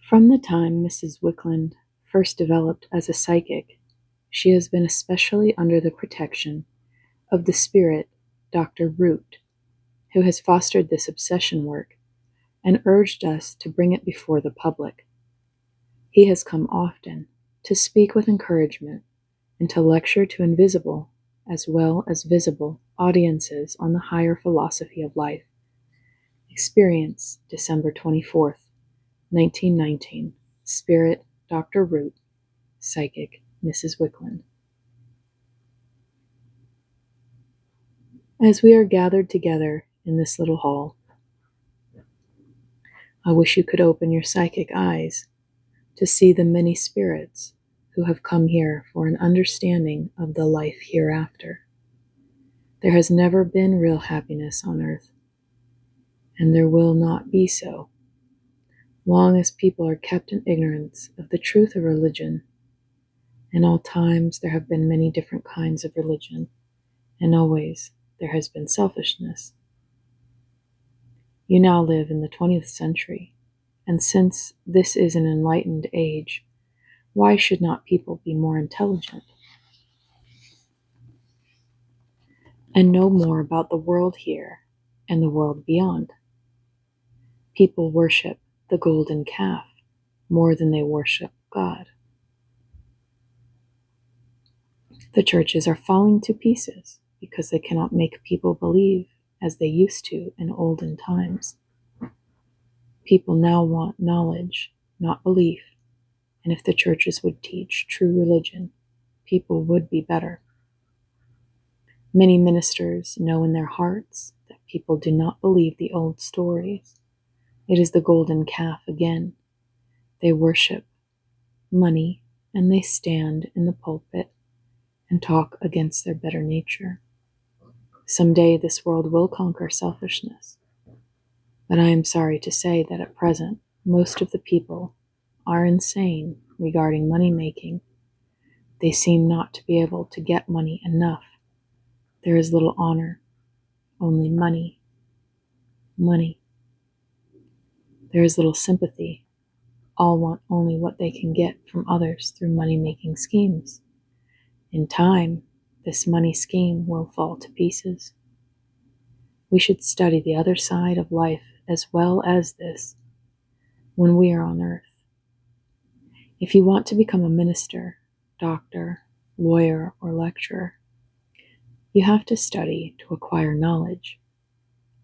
From the time Mrs. Wickland first developed as a psychic, she has been especially under the protection of the spirit Dr. Root, who has fostered this obsession work and urged us to bring it before the public. He has come often to speak with encouragement and to lecture to invisible as well as visible audiences on the higher philosophy of life. Experience, December 24th, 1919. Spirit, Dr. Root. Psychic, Mrs. Wickland. As we are gathered together in this little hall, I wish you could open your psychic eyes to see the many spirits who have come here for an understanding of the life hereafter. There has never been real happiness on earth, and there will not be so, long as people are kept in ignorance of the truth of religion. In all times there have been many different kinds of religion, and always there has been selfishness. You now live in the 20th century, and since this is an enlightened age, why should not people be more intelligent and know more about the world here and the world beyond? People worship the golden calf more than they worship God. The churches are falling to pieces because they cannot make people believe as they used to in olden times. People now want knowledge, not belief, and if the churches would teach true religion, people would be better. Many ministers know in their hearts that people do not believe the old stories. It is the golden calf again. They worship money, and they stand in the pulpit and talk against their better nature. Someday this world will conquer selfishness, but I am sorry to say that at present most of the people are insane regarding money making. They seem not to be able to get money enough. There is little honor, only money. Money. There is little sympathy. All want only what they can get from others through money-making schemes. In time, this money scheme will fall to pieces. We should study the other side of life as well as this when we are on earth. If you want to become a minister, doctor, lawyer, or lecturer, you have to study to acquire knowledge.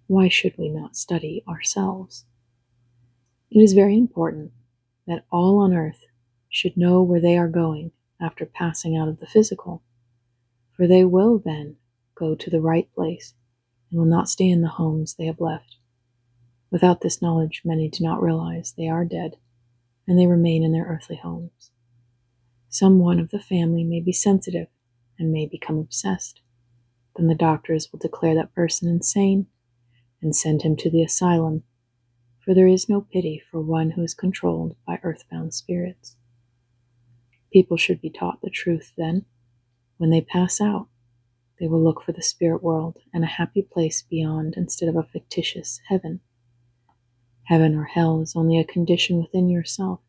Why should we not study ourselves? It is very important that all on earth should know where they are going after passing out of the physical, for they will then go to the right place and will not stay in the homes they have left. Without this knowledge, many do not realize they are dead, and they remain in their earthly homes. Some one of the family may be sensitive and may become obsessed. Then the doctors will declare that person insane and send him to the asylum, for there is no pity for one who is controlled by earthbound spirits. People should be taught the truth then. When they pass out, they will look for the spirit world and a happy place beyond instead of a fictitious heaven. Heaven or hell is only a condition within yourself,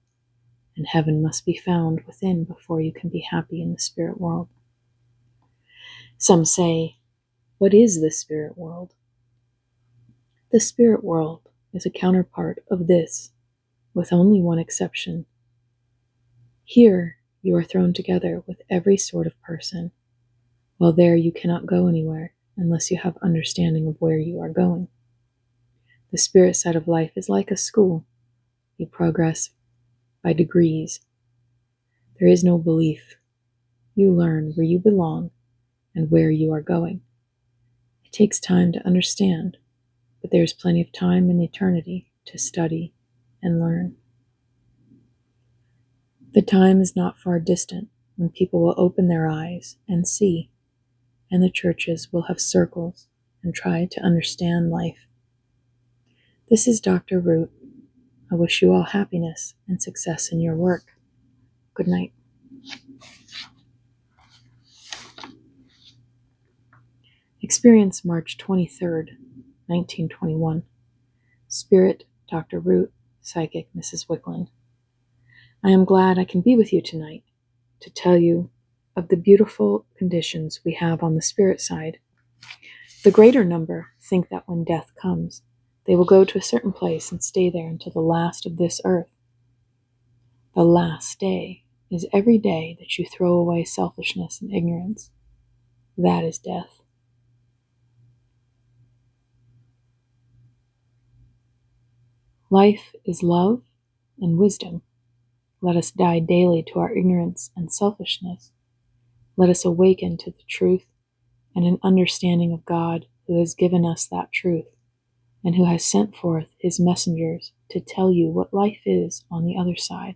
and heaven must be found within before you can be happy in the spirit world. Some say, what is the spirit world? The spirit world is a counterpart of this, with only one exception. Here you are thrown together with every sort of person, while there you cannot go anywhere unless you have understanding of where you are going. The spirit side of life is like a school. You progress by degrees. There is no belief. You learn where you belong and where you are going. It takes time to understand, but there is plenty of time in eternity to study and learn. The time is not far distant when people will open their eyes and see, and the churches will have circles and try to understand life. This is Dr. Root. I wish you all happiness and success in your work. Good night. Experience, March 23rd, 1921. Spirit, Dr. Root. Psychic, Mrs. Wickland. I am glad I can be with you tonight to tell you of the beautiful conditions we have on the spirit side. The greater number think that when death comes, they will go to a certain place and stay there until the last of this earth. The last day is every day that you throw away selfishness and ignorance. That is death. Life is love and wisdom. Let us die daily to our ignorance and selfishness. Let us awaken to the truth and an understanding of God who has given us that truth and who has sent forth his messengers to tell you what life is on the other side.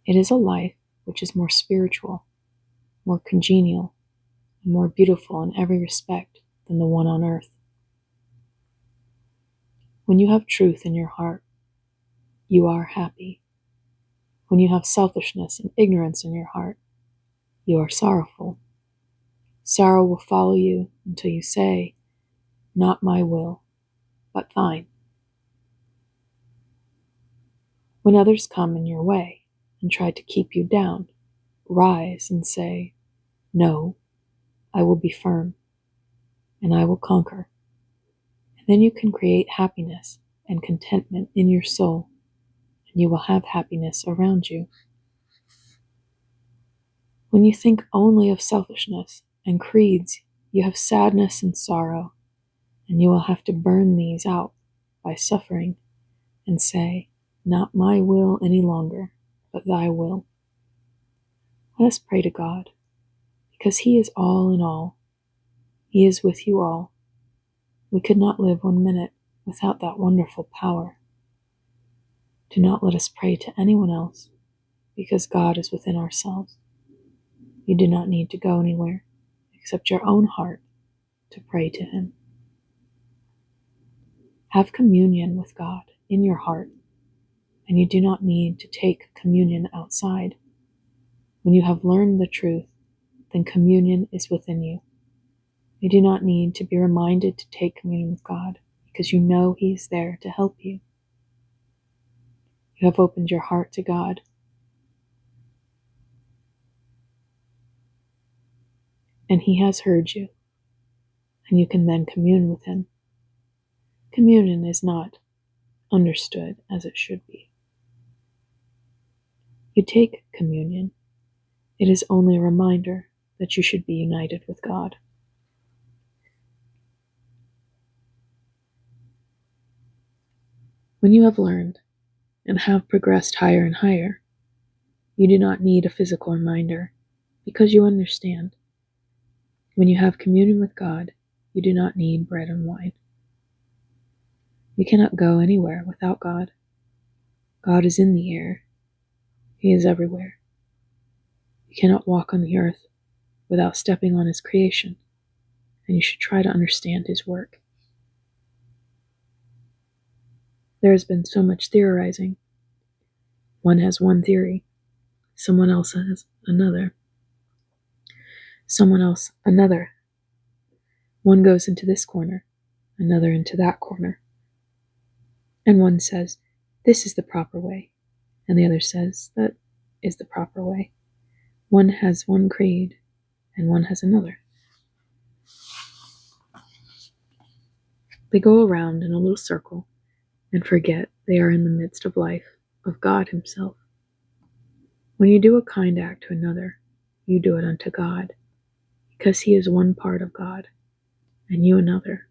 It is a life which is more spiritual, more congenial, and more beautiful in every respect than the one on earth. When you have truth in your heart, you are happy. When you have selfishness and ignorance in your heart, you are sorrowful. Sorrow will follow you until you say, "Not my will, but thine." When others come in your way and try to keep you down, rise and say, "No, I will be firm, and I will conquer." And then you can create happiness and contentment in your soul, and you will have happiness around you. When you think only of selfishness and creeds, you have sadness and sorrow, and you will have to burn these out by suffering and say, "Not my will any longer, but thy will." Let us pray to God, because he is all in all. He is with you all. We could not live 1 minute without that wonderful power. Do not let us pray to anyone else, because God is within ourselves. You do not need to go anywhere except your own heart to pray to him. Have communion with God in your heart, and you do not need to take communion outside. When you have learned the truth, then communion is within you. You do not need to be reminded to take communion with God, because you know he is there to help you. You have opened your heart to God. And he has heard you, and you can then commune with him. Communion is not understood as it should be. You take communion. It is only a reminder that you should be united with God. When you have learned and have progressed higher and higher, you do not need a physical reminder, because you understand. When you have communion with God, you do not need bread and wine. You cannot go anywhere without God. God is in the air. He is everywhere. You cannot walk on the earth without stepping on his creation, and you should try to understand his work. There has been so much theorizing. One has one theory, someone else has another, someone else another. One goes into this corner, another into that corner. And one says, "This is the proper way," and the other says, "That is the proper way." One has one creed, and one has another. They go around in a little circle and forget they are in the midst of life, of God himself. When you do a kind act to another, you do it unto God, because he is one part of God, and you another.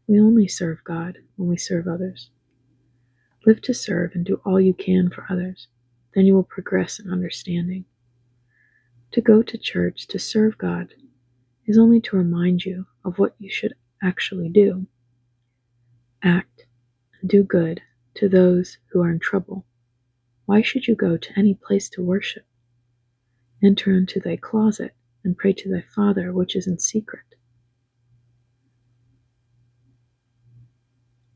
We only serve God when we serve others. Live to serve and do all you can for others. Then you will progress in understanding. To go to church to serve God is only to remind you of what you should actually do. Act and do good to those who are in trouble. Why should you go to any place to worship? Enter into thy closet and pray to thy Father which is in secret.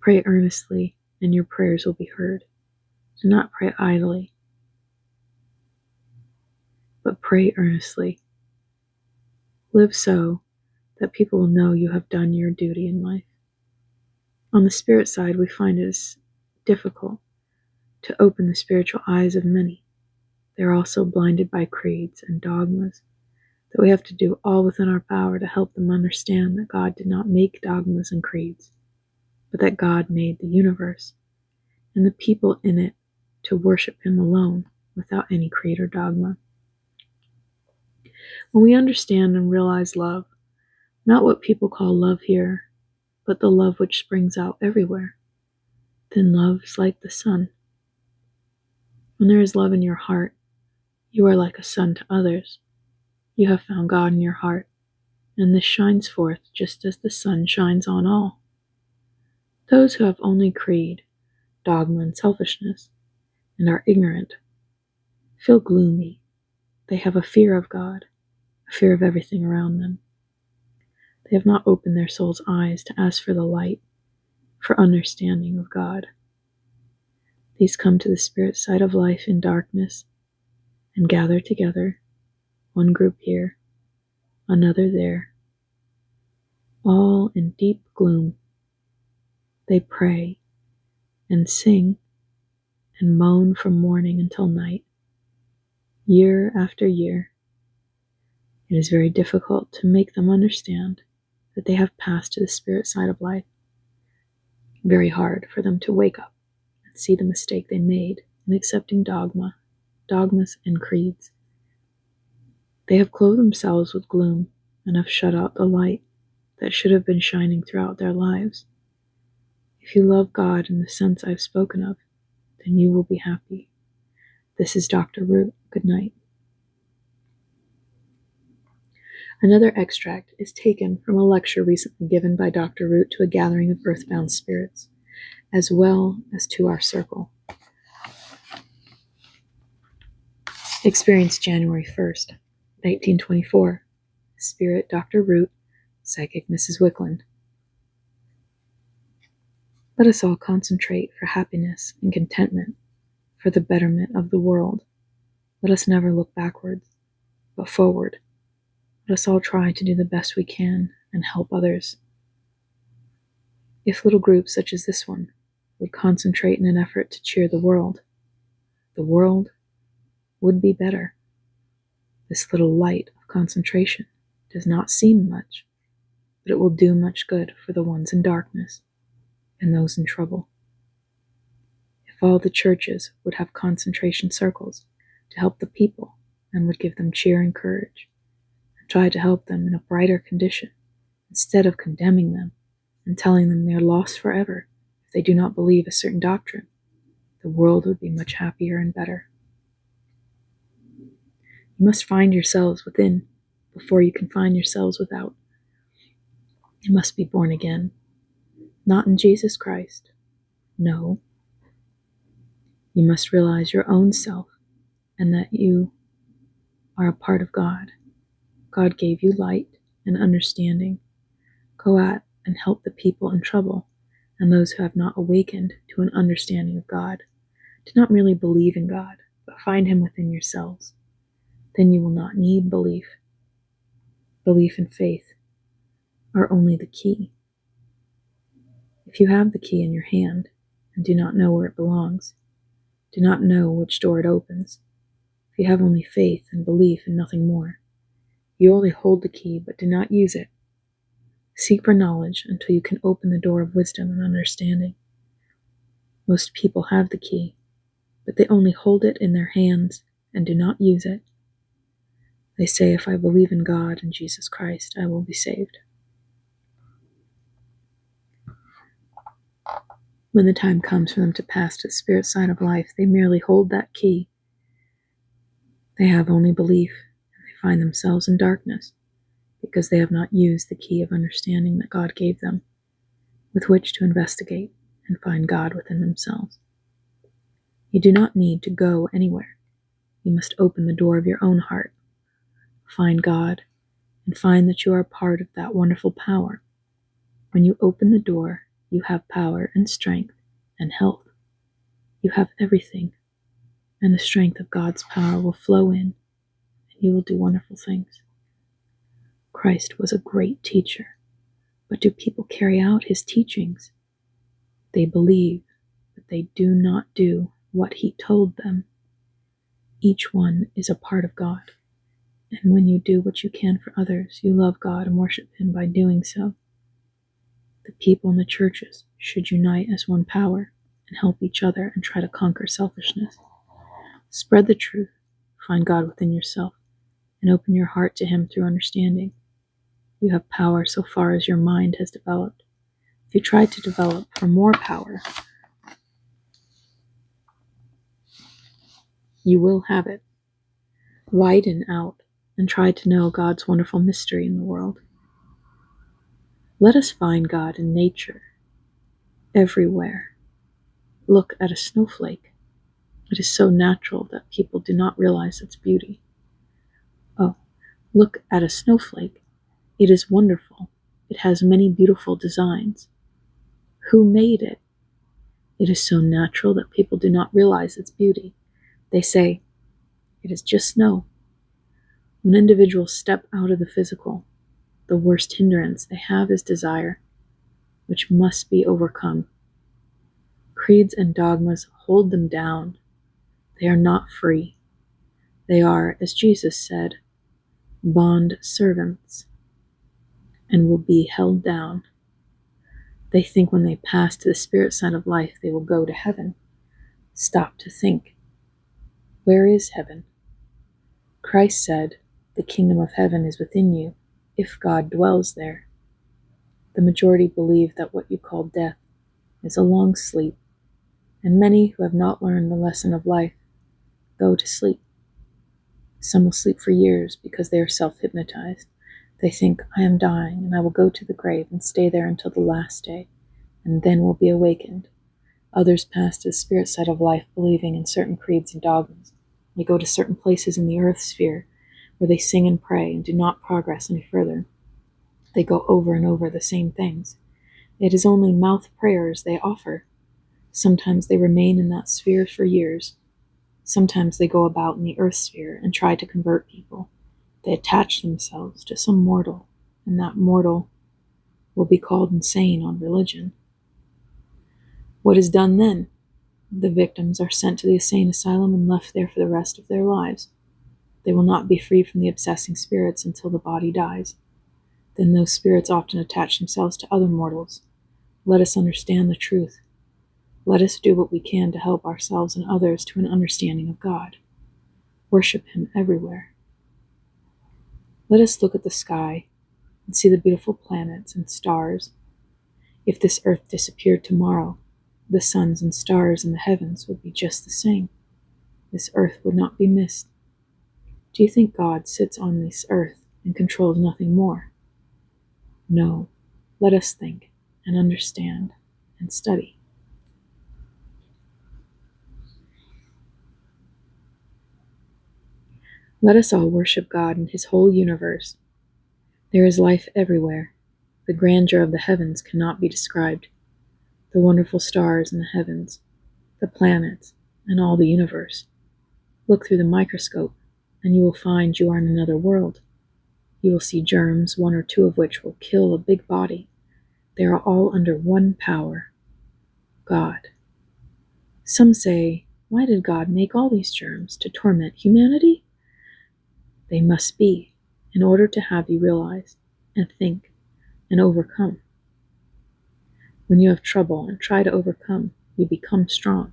Pray earnestly, and your prayers will be heard. Do not pray idly, but pray earnestly. Live so that people will know you have done your duty in life. On the spirit side, we find it is difficult to open the spiritual eyes of many. They are also blinded by creeds and dogmas, that we have to do all within our power to help them understand that God did not make dogmas and creeds, but that God made the universe and the people in it to worship Him alone without any creed or dogma. When we understand and realize love, not what people call love here, but the love which springs out everywhere, then love is like the sun. When there is love in your heart, you are like a sun to others. You have found God in your heart, and this shines forth just as the sun shines on all. Those who have only creed, dogma, and selfishness, and are ignorant, feel gloomy. They have a fear of God, a fear of everything around them. They have not opened their soul's eyes to ask for the light, for understanding of God. These come to the spirit side of life in darkness and gather together, one group here, another there, all in deep gloom. They pray and sing and moan from morning until night, year after year. It is very difficult to make them understand that they have passed to the spirit side of life. Very hard for them to wake up and see the mistake they made in accepting dogmas and creeds. They have clothed themselves with gloom and have shut out the light that should have been shining throughout their lives. If you love God in the sense I've spoken of, then you will be happy. This is Dr. Root. Good night. Another extract is taken from a lecture recently given by Dr. Root to a gathering of earthbound spirits, as well as to our circle. Experienced January 1st, 1924. Spirit Dr. Root, Psychic Mrs. Wickland. Let us all concentrate for happiness and contentment, for the betterment of the world. Let us never look backwards, but forward. Let us all try to do the best we can and help others. If little groups such as this one would concentrate in an effort to cheer the world would be better. This little light of concentration does not seem much, but it will do much good for the ones in darkness and those in trouble. If all the churches would have concentration circles to help the people and would give them cheer and courage, and try to help them in a brighter condition, instead of condemning them and telling them they are lost forever if they do not believe a certain doctrine, the world would be much happier and better. You must find yourselves within before you can find yourselves without. You must be born again, not in Jesus Christ. No. You must realize your own self and that you are a part of God. God gave you light and understanding. Go out and help the people in trouble and those who have not awakened to an understanding of God. Do not merely believe in God, but find Him within yourselves. Then you will not need belief. Belief and faith are only the key. If you have the key in your hand and do not know where it belongs, do not know which door it opens, if you have only faith and belief and nothing more, you only hold the key but do not use it. Seek for knowledge until you can open the door of wisdom and understanding. Most people have the key, but they only hold it in their hands and do not use it. They say, if I believe in God and Jesus Christ, I will be saved. When the time comes for them to pass to the spirit side of life, they merely hold that key. They have only belief, and they find themselves in darkness, because they have not used the key of understanding that God gave them, with which to investigate and find God within themselves. You do not need to go anywhere. You must open the door of your own heart, find God, and find that you are a part of that wonderful power. When you open the door, you have power and strength and health. You have everything, and the strength of God's power will flow in, and you will do wonderful things. Christ was a great teacher, but do people carry out his teachings? They believe, but they do not do what he told them. Each one is a part of God, and when you do what you can for others, you love God and worship him by doing so. The people in the churches should unite as one power and help each other and try to conquer selfishness. Spread the truth, find God within yourself, and open your heart to him through understanding. You have power so far as your mind has developed. If you try to develop for more power, you will have it. Widen out and try to know God's wonderful mystery in the world. Let us find God in nature, everywhere. Look at a snowflake. It is so natural that people do not realize its beauty. Oh, look at a snowflake. It is wonderful. It has many beautiful designs. Who made it? It is so natural that people do not realize its beauty. They say, it is just snow. When individuals step out of the physical, the worst hindrance they have is desire, which must be overcome. Creeds and dogmas hold them down. They are not free. They are, as Jesus said, bond servants, and will be held down. They think when they pass to the spirit side of life, they will go to heaven. Stop to think. Where is heaven? Christ said, the kingdom of heaven is within you, if God dwells there. The majority believe that what you call death is a long sleep, and many who have not learned the lesson of life go to sleep. Some will sleep for years because they are self-hypnotized. They think, I am dying, and I will go to the grave and stay there until the last day, and then will be awakened. Others pass to the spirit side of life believing in certain creeds and dogmas. They go to certain places in the earth sphere where they sing and pray and do not progress any further. They go over and over the same things. It is only mouth prayers they offer. Sometimes they remain in that sphere for years. Sometimes they go about in the earth sphere and try to convert people. They attach themselves to some mortal, and that mortal will be called insane on religion. What is done then? The victims are sent to the insane asylum and left there for the rest of their lives. They will not be free from the obsessing spirits until the body dies. Then those spirits often attach themselves to other mortals. Let us understand the truth. Let us do what we can to help ourselves and others to an understanding of God. Worship him everywhere. Let us look at the sky and see the beautiful planets and stars. If this earth disappeared tomorrow, the suns and stars in the heavens would be just the same. This earth would not be missed. Do you think God sits on this earth and controls nothing more? No. Let us think and understand and study. Let us all worship God in his whole universe. There is life everywhere. The grandeur of the heavens cannot be described. The wonderful stars in the heavens, the planets, and all the universe. Look through the microscope, and you will find you are in another world. You will see germs, one or two of which will kill a big body. They are all under one power, God. Some say, why did God make all these germs? To torment humanity? They must be, in order to have you realize and think and overcome. When you have trouble and try to overcome, you become strong.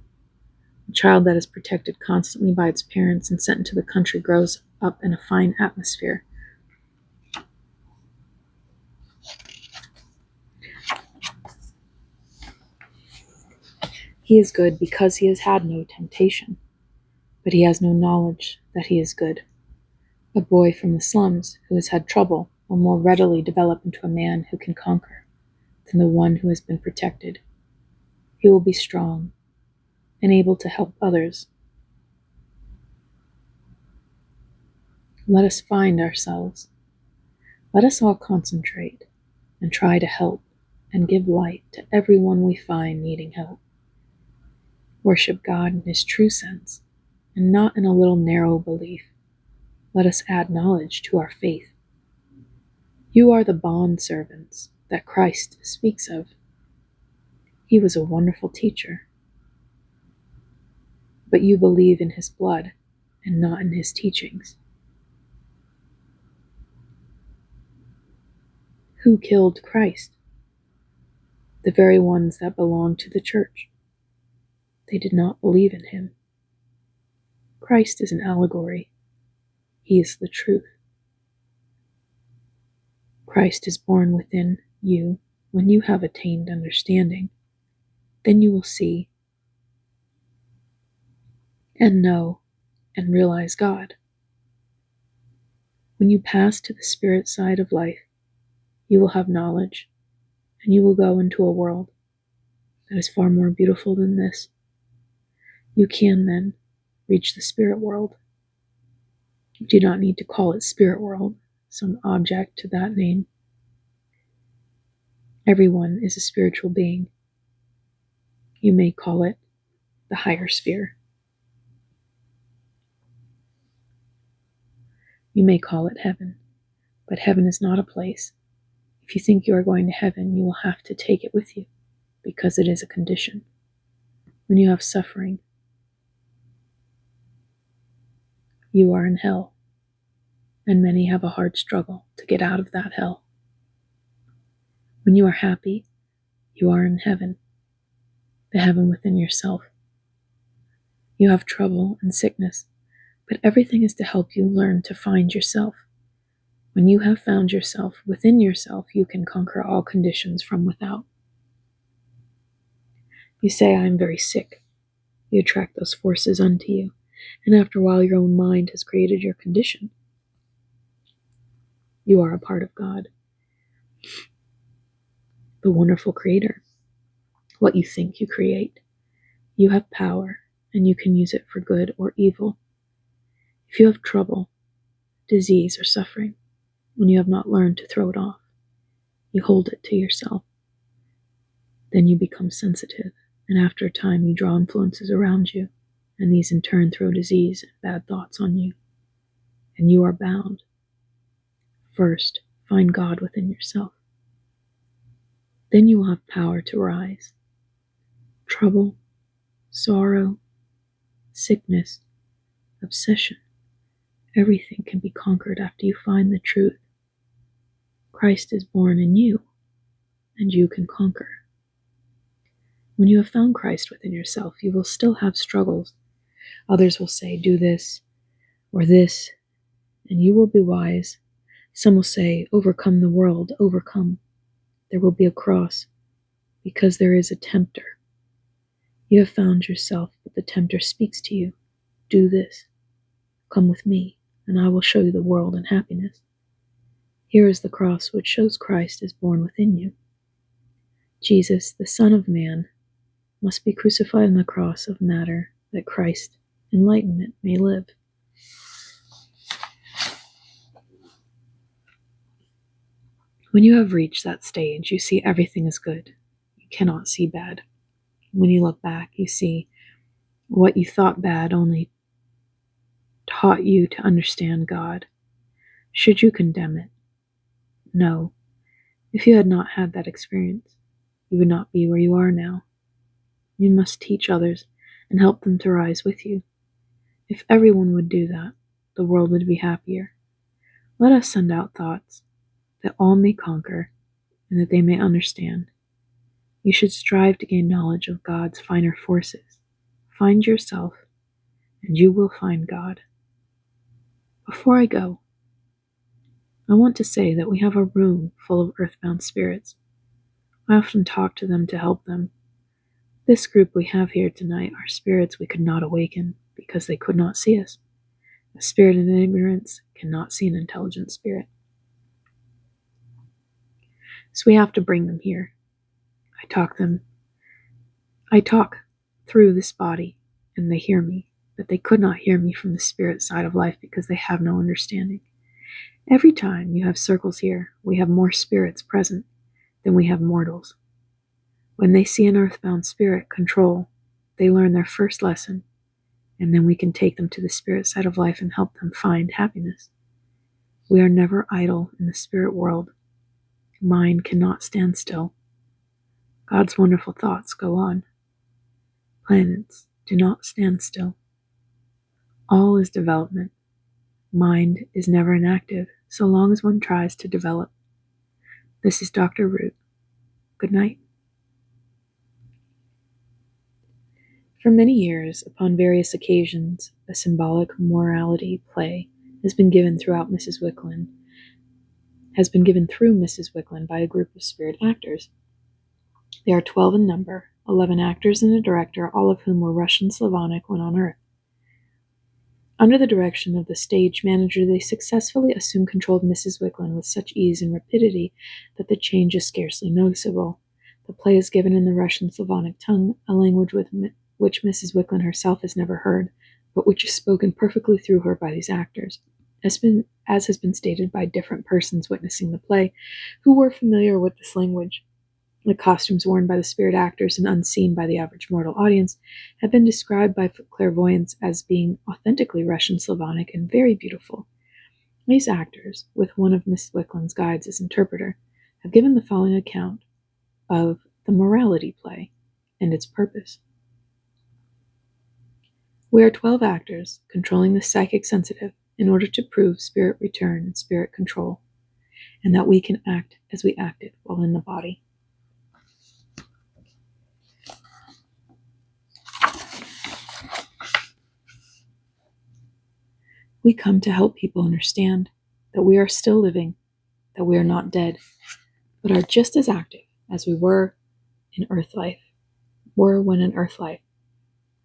A child that is protected constantly by its parents and sent into the country grows up in a fine atmosphere. He is good because he has had no temptation, but he has no knowledge that he is good. A boy from the slums who has had trouble will more readily develop into a man who can conquer than the one who has been protected. He will be strong and able to help others. Let us find ourselves. Let us all concentrate and try to help and give light to everyone we find needing help. Worship God in his true sense and not in a little narrow belief. Let us add knowledge to our faith. You are the bond servants that Christ speaks of. He was a wonderful teacher. but you believe in his blood and not in his teachings. Who killed Christ? The very ones that belonged to the church. They did not believe in him. Christ is an allegory. He is the truth. Christ is born within you when you have attained understanding. Then you will see and know and realize God. When you pass to the spirit side of life, you will have knowledge, and you will go into a world that is far more beautiful than this. You can then reach the spirit world. You do not need to call it spirit world, some object to that name. Everyone is a spiritual being. You may call it the higher sphere. You may call it heaven, but heaven is not a place. If you think you are going to heaven, you will have to take it with you, because it is a condition. When you have suffering, you are in hell, and many have a hard struggle to get out of that hell. When you are happy, you are in heaven, the heaven within yourself. You have trouble and sickness, but everything is to help you learn to find yourself. When you have found yourself within yourself, you can conquer all conditions from without. You say, I am very sick. You attract those forces unto you, and after a while your own mind has created your condition. You are a part of God, the wonderful creator. What you think, you create. You have power, and you can use it for good or evil. If you have trouble, disease, or suffering, when you have not learned to throw it off, you hold it to yourself. Then you become sensitive, and after a time you draw influences around you, and these in turn throw disease and bad thoughts on you, and you are bound. First, find God within yourself. Then you will have power to rise. Trouble, sorrow, sickness, obsession, everything can be conquered after you find the truth. Christ is born in you, and you can conquer. When you have found Christ within yourself, you will still have struggles. Others will say, do this or this, and you will be wise. Some will say, overcome the world, overcome. There will be a cross, because there is a tempter. You have found yourself, but the tempter speaks to you. Do this. Come with me, and I will show you the world and happiness. Here is the cross which shows Christ is born within you. Jesus, the Son of Man, must be crucified on the cross of matter, that Christ, enlightenment, may live. When you have reached that stage, you see everything is good. You cannot see bad. When you look back, you see what you thought bad only taught you to understand God. Should you condemn it? No. If you had not had that experience, you would not be where you are now. You must teach others and help them to rise with you. If everyone would do that, the world would be happier. Let us send out thoughts that all may conquer and that they may understand. You should strive to gain knowledge of God's finer forces. Find yourself, and you will find God. Before I go, I want to say that we have a room full of earthbound spirits. I often talk to them to help them. This group we have here tonight are spirits we could not awaken because they could not see us. A spirit in ignorance cannot see an intelligent spirit. So we have to bring them here. I talk through this body, and they hear me, but they could not hear me from the spirit side of life because they have no understanding. Every time you have circles here, we have more spirits present than we have mortals. When they see an earthbound spirit control, they learn their first lesson, and then we can take them to the spirit side of life and help them find happiness. We are never idle in the spirit world. Mind cannot stand still. God's wonderful thoughts go on. Planets do not stand still. All is development. Mind is never inactive so long as one tries to develop. This is Dr. Root. Good night. For many years, upon various occasions, a symbolic morality play has been given through Mrs. Wicklin by a group of spirit actors. They are 12 in number, 11 actors and a director, all of whom were Russian Slavonic when on Earth. Under the direction of the stage manager, they successfully assume control of Mrs. Wicklin with such ease and rapidity that the change is scarcely noticeable. The play is given in the Russian Slavonic tongue, a language which Mrs. Wicklin herself has never heard, but which is spoken perfectly through her by these actors, as has been stated by different persons witnessing the play, who were familiar with this language. The costumes worn by the spirit actors and unseen by the average mortal audience have been described by clairvoyants as being authentically Russian Slavonic and very beautiful. These actors, with one of Miss Wicklin's guides as interpreter, have given the following account of the morality play and its purpose. We are 12 actors controlling the psychic sensitive in order to prove spirit return and spirit control, and that we can act as we acted while in the body. We come to help people understand that we are still living, that we are not dead, but are just as active as we were when in earth life.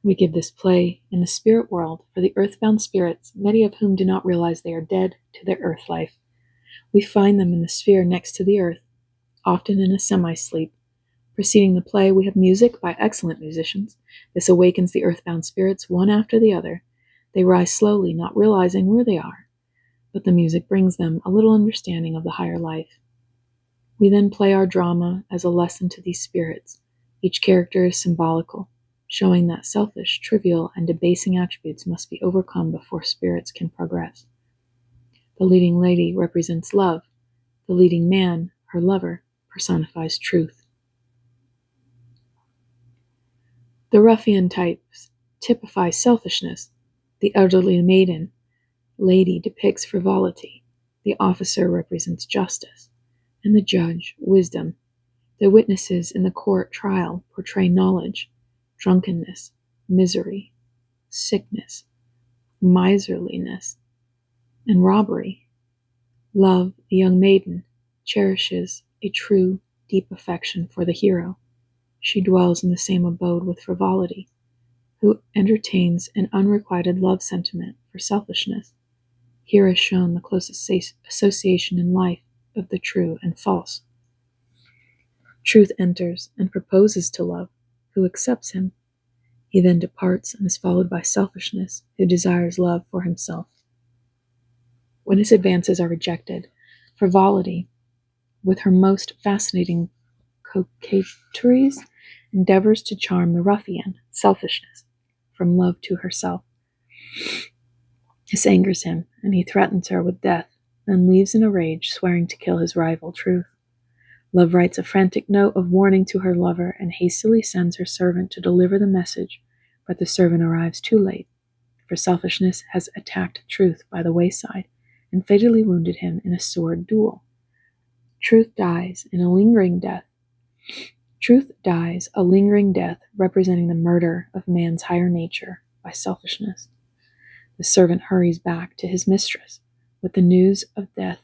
We give this play in the spirit world for the earthbound spirits, many of whom do not realize they are dead to their earth life. We find them in the sphere next to the earth, often in a semi-sleep. Preceding the play, we have music by excellent musicians. This awakens the earthbound spirits one after the other. They rise slowly, not realizing where they are, but the music brings them a little understanding of the higher life. We then play our drama as a lesson to these spirits. Each character is symbolical, showing that selfish, trivial, and debasing attributes must be overcome before spirits can progress. The leading lady represents love. The leading man, her lover, personifies truth. The ruffian types typify selfishness. The elderly lady depicts frivolity. The officer represents justice, and the judge, wisdom. The witnesses in the court trial portray knowledge, drunkenness, misery, sickness, miserliness, and robbery. Love, the young maiden, cherishes a true, deep affection for the hero. She dwells in the same abode with frivolity, who entertains an unrequited love sentiment for selfishness. Here is shown the closest association in life of the true and false. Truth enters and proposes to love, who accepts him. He then departs and is followed by selfishness, who desires love for himself. When his advances are rejected, frivolity, with her most fascinating coquetries, endeavors to charm the ruffian, selfishness, from love to herself. This angers him, and he threatens her with death, then leaves in a rage, swearing to kill his rival, Truth. Love writes a frantic note of warning to her lover and hastily sends her servant to deliver the message, but the servant arrives too late, for selfishness has attacked Truth by the wayside and fatally wounded him in a sword duel. Truth dies a lingering death, representing the murder of man's higher nature by selfishness. The servant hurries back to his mistress with the news of the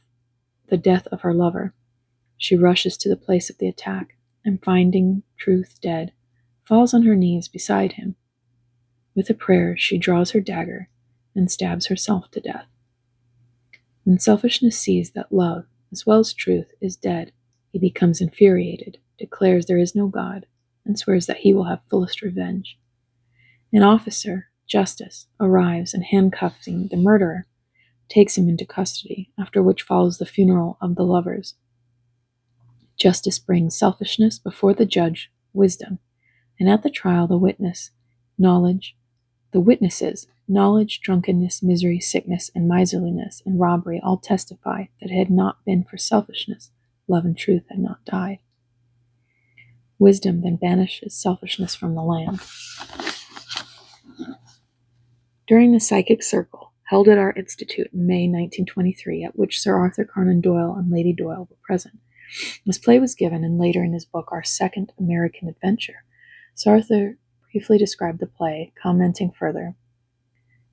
death of her lover. She rushes to the place of the attack, and finding Truth dead, falls on her knees beside him. With a prayer, she draws her dagger and stabs herself to death. When selfishness sees that love, as well as truth, is dead, he becomes infuriated, declares there is no God, and swears that he will have fullest revenge. An officer, Justice, arrives and, handcuffing the murderer, takes him into custody, after which follows the funeral of the lovers. Justice brings selfishness before the judge, Wisdom, and at the trial the witnesses, knowledge, drunkenness, misery, sickness, and miserliness, and robbery all testify that it had not been for selfishness, love and truth had not died. Wisdom then banishes selfishness from the land. During the Psychic Circle, held at our institute in May 1923, at which Sir Arthur Conan Doyle and Lady Doyle were present, this play was given, and later in his book, Our Second American Adventure, Sir Arthur briefly described the play, commenting further,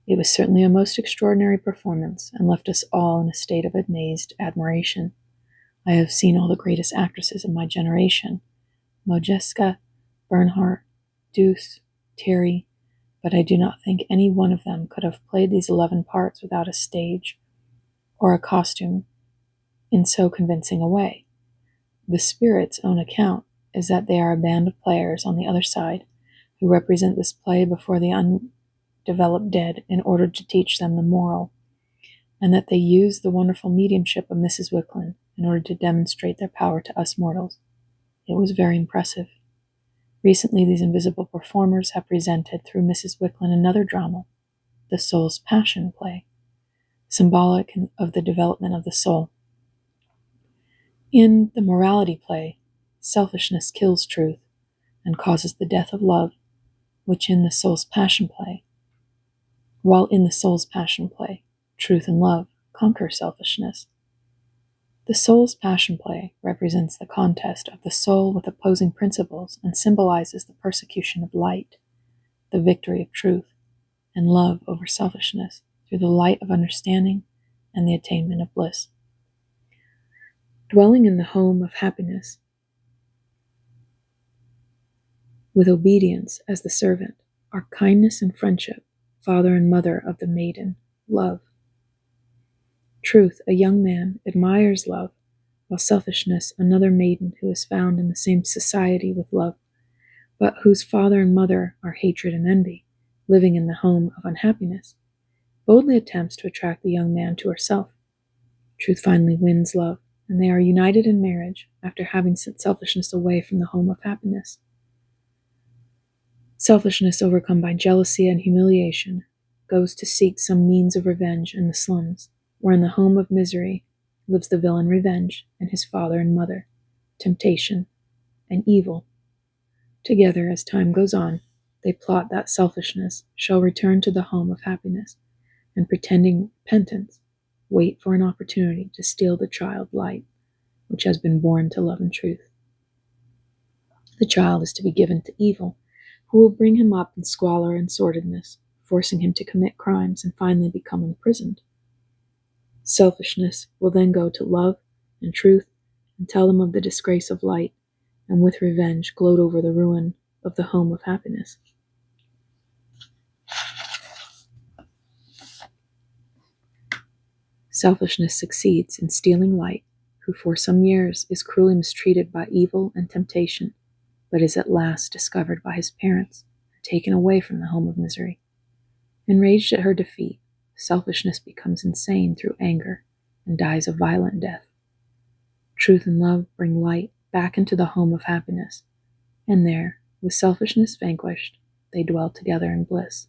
"It was certainly a most extraordinary performance, and left us all in a state of amazed admiration. I have seen all the greatest actresses of my generation, Modjeska, Bernhardt, Douce, Terry, but I do not think any one of them could have played these 11 parts without a stage or a costume in so convincing a way. The spirit's own account is that they are a band of players on the other side who represent this play before the undeveloped dead in order to teach them the moral, and that they use the wonderful mediumship of Mrs. Wicklin in order to demonstrate their power to us mortals. It was very impressive. Recently, these invisible performers have presented through Mrs. Wicklin another drama, The Soul's Passion Play, symbolic of the development of the soul. In the morality play, selfishness kills truth and causes the death of love, while in the soul's passion play, truth and love conquer selfishness. The soul's passion play represents the contest of the soul with opposing principles and symbolizes the persecution of light, the victory of truth, and love over selfishness through the light of understanding and the attainment of bliss. Dwelling in the home of happiness, with obedience as the servant, are kindness and friendship, father and mother of the maiden, love. Truth, a young man, admires love, while selfishness, another maiden who is found in the same society with love, but whose father and mother are hatred and envy, living in the home of unhappiness, boldly attempts to attract the young man to herself. Truth finally wins love, and they are united in marriage after having sent selfishness away from the home of happiness. Selfishness, overcome by jealousy and humiliation, goes to seek some means of revenge in the slums, where in the home of misery lives the villain Revenge and his father and mother, Temptation and Evil. Together, as time goes on, they plot that selfishness shall return to the home of happiness, and pretending repentance, wait for an opportunity to steal the child light, which has been born to love and truth. The child is to be given to Evil, who will bring him up in squalor and sordidness, forcing him to commit crimes and finally become imprisoned. Selfishness will then go to love and truth and tell them of the disgrace of light, and with revenge gloat over the ruin of the home of happiness. Selfishness succeeds in stealing light, who for some years is cruelly mistreated by Evil and Temptation, but is at last discovered by his parents and taken away from the home of misery. Enraged at her defeat, selfishness becomes insane through anger and dies a violent death. Truth and love bring light back into the home of happiness, and there, with selfishness vanquished, they dwell together in bliss.